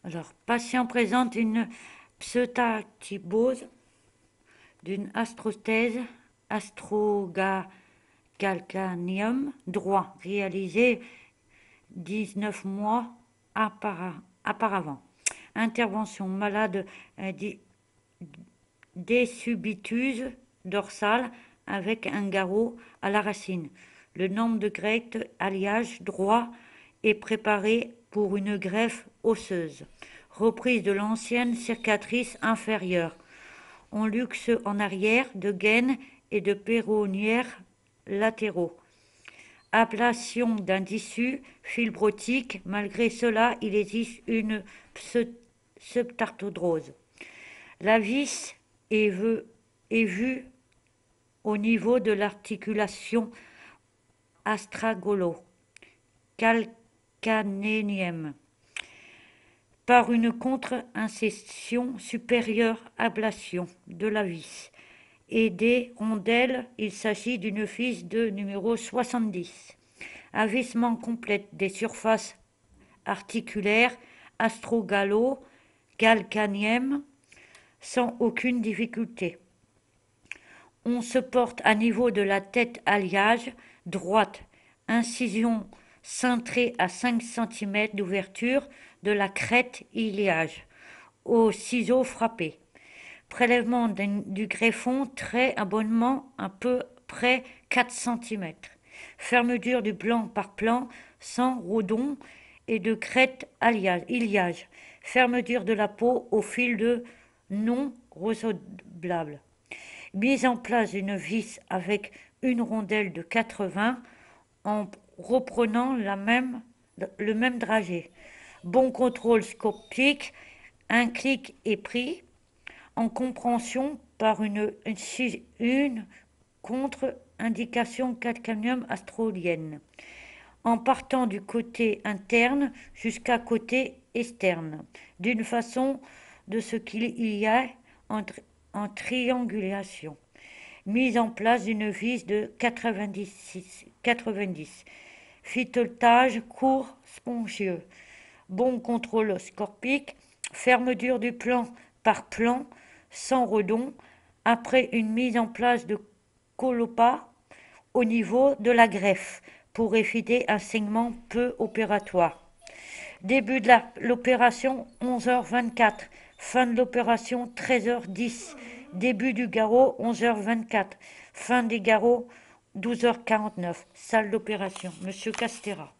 Alors, patient présente une pseudactybose d'une astrothèse astrogacalcaneum droit, réalisé 19 mois auparavant. Intervention malade désubitus dorsale avec un garrot à la racine. Le nombre de greffes alliage droit est préparé pour une greffe osseuse. Reprise de l'ancienne cicatrice inférieure. On luxe en arrière de gaines et de péronnières latéraux. Ablation d'un tissu fibrotique. Malgré cela, il existe une subtarthrose. La vis est vue au niveau de l'articulation astragalo-calcanénienne par une contre-incision supérieure ablation de la vis et des rondelles. Il s'agit d'une vis de numéro 70. Avissement complet des surfaces articulaires astrogalo-calcanéennes sans aucune difficulté. On se porte à niveau de la tête alliage droite, incision cintrée à 5 cm d'ouverture de la crête iliage, au ciseau frappé. Prélèvement du greffon, trait abonnement à peu près 4 cm. Fermeture du plan par plan sans rodon et de crête iliage. Fermeture de la peau au fil de non résorbable. Mise en place d'une vis avec une rondelle de 80 en reprenant le même dragée. Bon contrôle scopique, un clic est pris en compréhension par une contre-indication calcanéum astrolienne, en partant du côté interne jusqu'à côté externe, d'une façon de ce qu'il y a en triangulation. Mise en place d'une vis de 90. Filetage court spongieux. Bon contrôle scopique. Fermeture du plan par plan sans redond après une mise en place de colopas au niveau de la greffe pour éviter un saignement peu opératoire. Début de l'opération 11h24. Fin de l'opération 13h10. Début du garrot 11h24. Fin des garrots 12h49. Salle d'opération. Monsieur Castera.